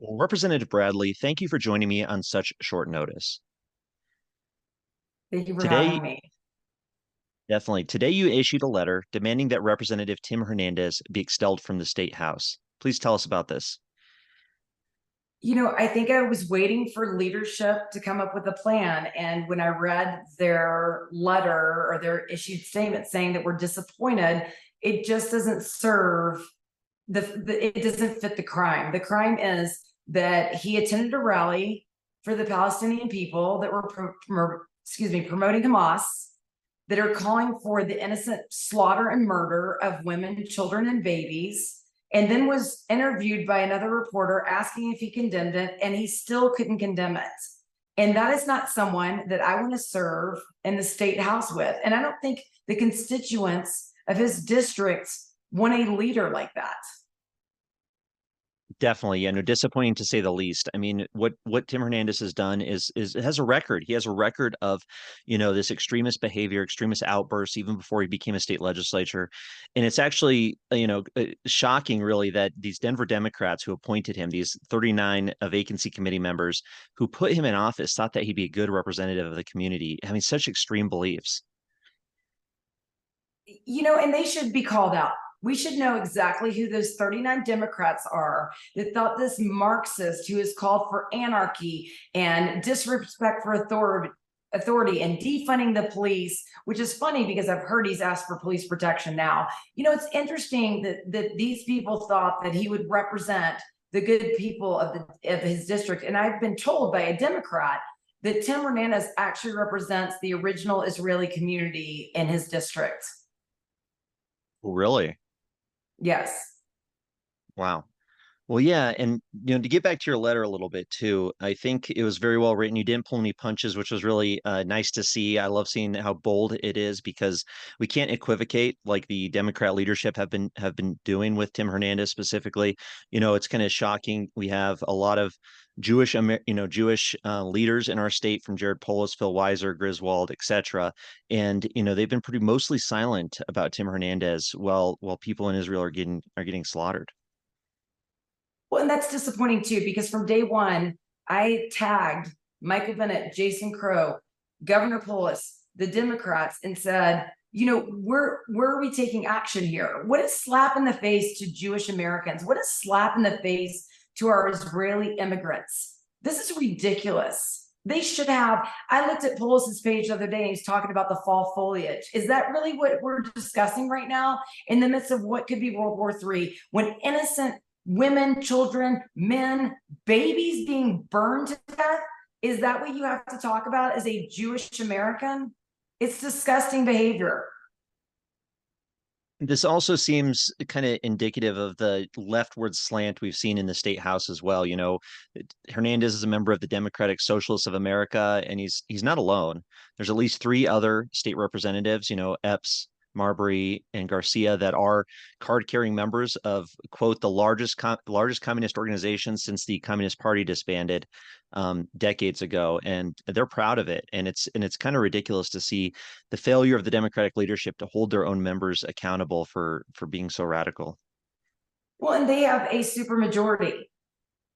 Well, Representative Bradley, thank you for joining me on such short notice. Thank you for having Today, me. Today you issued a letter demanding that Representative Tim Hernandez be expelled from the state house. Please tell us about this. I think I was waiting for leadership to come up with a plan. And when I read their letter or their issued statement saying that we're disappointed, it just doesn't serve it doesn't fit the crime. The crime is that he attended a rally for the Palestinian people that were promoting Hamas, that are calling for the innocent slaughter and murder of women, children, and babies, and then was interviewed by another reporter asking if he condemned it, and he still couldn't condemn it. And that is not someone that I want to serve in the state house with. And I don't think the constituents of his district want a leader like that. Definitely, yeah, no, disappointing to say the least. I mean, what Tim Hernandez has done is has a record. He has a record of, this extremist behavior, extremist outbursts, even before he became a state legislature. And it's actually, shocking, really, that these Denver Democrats who appointed him, these 39 vacancy committee members who put him in office, thought that he'd be a good representative of the community, having such extreme beliefs. And they should be called out. We should know exactly who those 39 Democrats are that thought this Marxist who has called for anarchy and disrespect for authority and defunding the police, which is funny because I've heard he's asked for police protection now. It's interesting that these people thought that he would represent the good people of his district. And I've been told by a Democrat that Tim Hernandez actually represents the original Israeli community in his district. Really? Yes. Wow. Well, yeah, and to get back to your letter a little bit too, I think it was very well written. You didn't pull any punches, which was really nice to see. I love seeing how bold it is because we can't equivocate like the Democrat leadership have been doing with Tim Hernandez specifically. It's kind of shocking. We have a lot of Jewish leaders in our state, from Jared Polis, Phil Weiser, Griswold, etc. And they've been pretty mostly silent about Tim Hernandez while people in Israel are getting slaughtered. Well, and that's disappointing too, because from day one, I tagged Michael Bennett, Jason Crow, Governor Polis, the Democrats, and said, where are we taking action here? What is slap in the face to Jewish Americans? What is slap in the face to our Israeli immigrants? This is ridiculous. They should have. I looked at Polis's page the other day and he's talking about the fall foliage. Is that really what we're discussing right now in the midst of what could be World War III, when innocent women, children, men, babies being burned to death? Is that what you have to talk about as a Jewish American? It's disgusting behavior. This also seems kind of indicative of the leftward slant we've seen in the state house as well. Hernandez is a member of the Democratic Socialists of America, and he's not alone. There's at least three other state representatives, Epps, Marbury, and Garcia, that are card-carrying members of, quote, the largest communist organization since the Communist Party disbanded decades ago, and they're proud of it. And it's kind of ridiculous to see the failure of the Democratic leadership to hold their own members accountable for being so radical. Well, and they have a supermajority.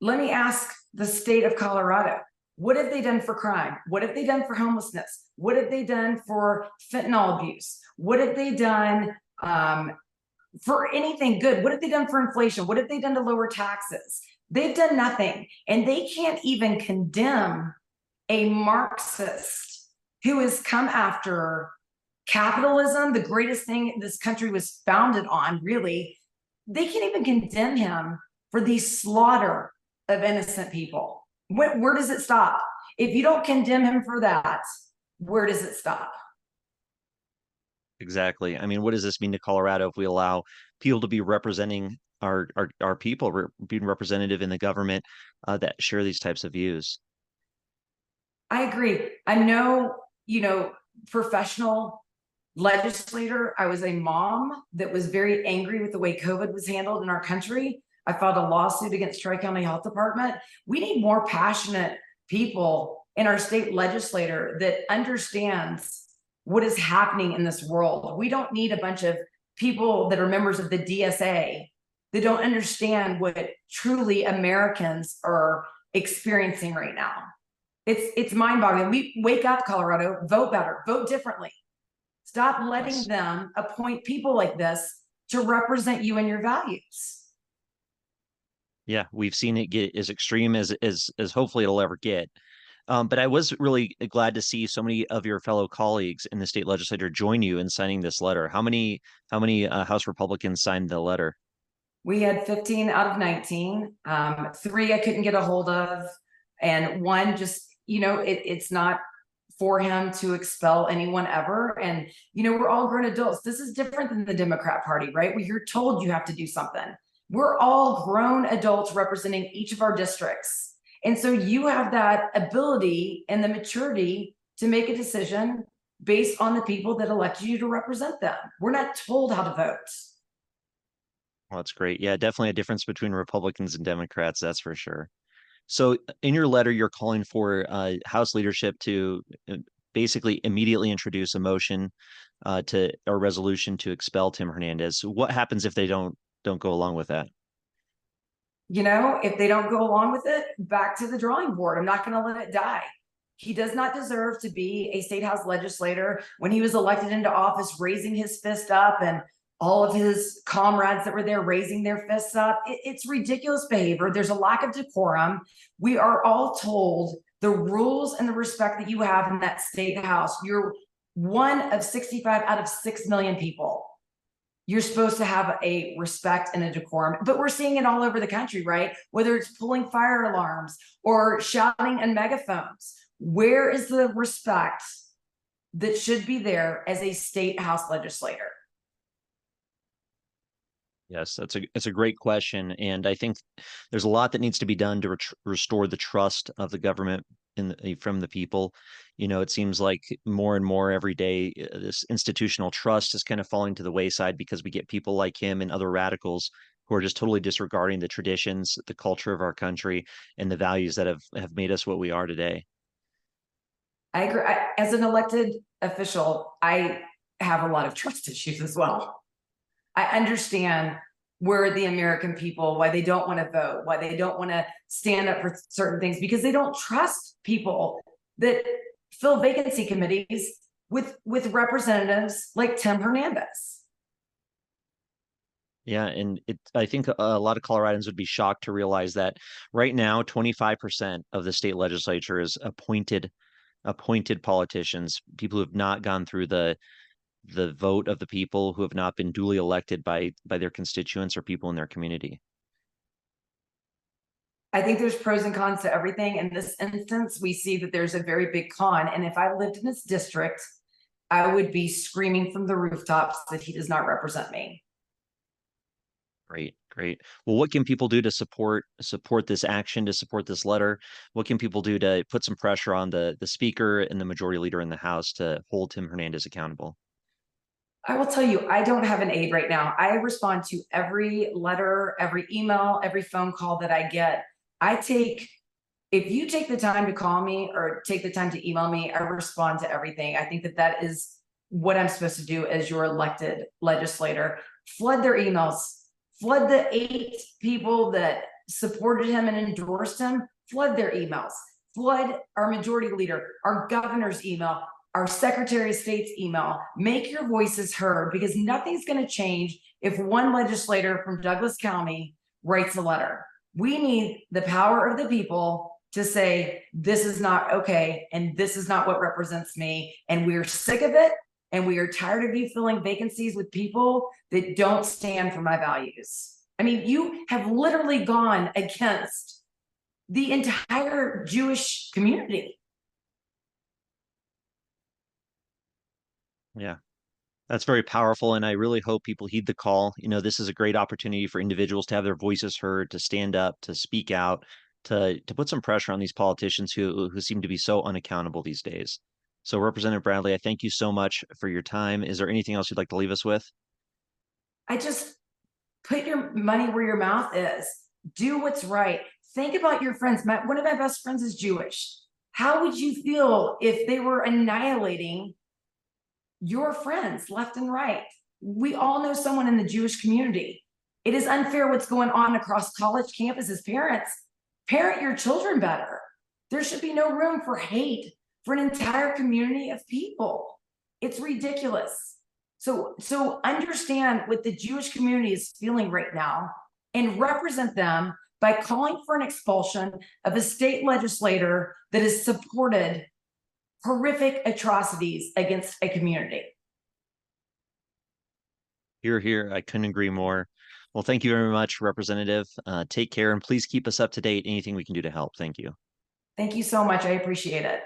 Let me ask the state of Colorado. What have they done for crime? What have they done for homelessness? What have they done for fentanyl abuse? What have they done for anything good? What have they done for inflation? What have they done to lower taxes? They've done nothing. And they can't even condemn a Marxist who has come after capitalism, the greatest thing this country was founded on, really. They can't even condemn him for the slaughter of innocent people. Where does it stop? If you don't condemn him for that, where does it stop? Exactly. I mean, what does this mean to Colorado if we allow people to be representing our people, being representative in the government that share these types of views? I agree. I know, professional legislator. I was a mom that was very angry with the way COVID was handled in our country. I filed a lawsuit against Tri-County Health Department. We need more passionate people in our state legislature that understands what is happening in this world. We don't need a bunch of people that are members of the DSA that don't understand what truly Americans are experiencing right now. It's mind-boggling. We wake up, Colorado, vote better, vote differently. Stop letting Yes. them appoint people like this to represent you and your values. Yeah, we've seen it get as extreme as hopefully it'll ever get. But I was really glad to see so many of your fellow colleagues in the state legislature join you in signing this letter. How many House Republicans signed the letter? We had 15 out of 19. 3 I couldn't get a hold of, and one just, it's not for him to expel anyone ever. And, we're all grown adults. This is different than the Democrat Party, right? Where you're told you have to do something. We're all grown adults representing each of our districts. And so you have that ability and the maturity to make a decision based on the people that elected you to represent them. We're not told how to vote. Well, that's great. Yeah, definitely a difference between Republicans and Democrats, that's for sure. So in your letter, you're calling for House leadership to basically immediately introduce a motion to or resolution to expel Tim Hernandez. What happens if they don't go along with that? If they don't go along with it, back to the drawing board. I'm not going to let it die. He does not deserve to be a state house legislator. When he was elected into office, raising his fist up, and all of his comrades that were there raising their fists up. It's ridiculous behavior. There's a lack of decorum. We are all told the rules and the respect that you have in that state house. You're one of 65 out of 6 million people. You're supposed to have a respect and a decorum, but we're seeing it all over the country, right? Whether it's pulling fire alarms or shouting in megaphones. Where is the respect that should be there as a state house legislator? Yes, it's a great question, and I think there's a lot that needs to be done to restore the trust of the government from the people. It seems like more and more every day, this institutional trust is kind of falling to the wayside because we get people like him and other radicals who are just totally disregarding the traditions, the culture of our country, and the values that have made us what we are today. I agree. As an elected official, I have a lot of trust issues as well. I understand where the American people, why they don't want to vote, why they don't want to stand up for certain things, because they don't trust people that fill vacancy committees with representatives like Tim Hernandez. Yeah, and I think a lot of Coloradans would be shocked to realize that right now, 25% of the state legislature is appointed politicians, people who have not gone through the vote of the people, who have not been duly elected by their constituents or people in their community. I think there's pros and cons to everything. In this instance, we see that there's a very big con. And if I lived in this district, I would be screaming from the rooftops that he does not represent me. Great, great. Well, what can people do to support this action, to support this letter? What can people do to put some pressure on the speaker and the majority leader in the House to hold Tim Hernandez accountable? I will tell you, I don't have an aide right now. I respond to every letter, every email, every phone call that I get. If you take the time to call me or take the time to email me, I respond to everything. I think that is what I'm supposed to do as your elected legislator. Flood their emails, flood the 8 people that supported him and endorsed him, flood their emails, flood our majority leader, our governor's email, our Secretary of State's email. Make your voices heard, because nothing's going to change if one legislator from Douglas County writes a letter. We need the power of the people to say, this is not okay, and this is not what represents me, and we're sick of it, and we are tired of you filling vacancies with people that don't stand for my values. I mean, you have literally gone against the entire Jewish community. Yeah. That's very powerful, and I really hope people heed the call. This is a great opportunity for individuals to have their voices heard, to stand up, to speak out, to put some pressure on these politicians who seem to be so unaccountable these days. So, Representative Bradley, I thank you so much for your time. Is there anything else you'd like to leave us with? I just put your money where your mouth is. Do what's right. Think about your friends. One of my best friends is Jewish. How would you feel if they were annihilating your friends left and right? We all know someone in the Jewish community. It is unfair what's going on across college campuses. Parents, parent your children better. There should be no room for hate for an entire community of people. It's ridiculous. So understand what the Jewish community is feeling right now and represent them by calling for an expulsion of a state legislator that has supported horrific atrocities against a community. Here. I couldn't agree more. Well, thank you very much, Representative. Take care, and please keep us up to date. Anything we can do to help. Thank you. Thank you so much. I appreciate it.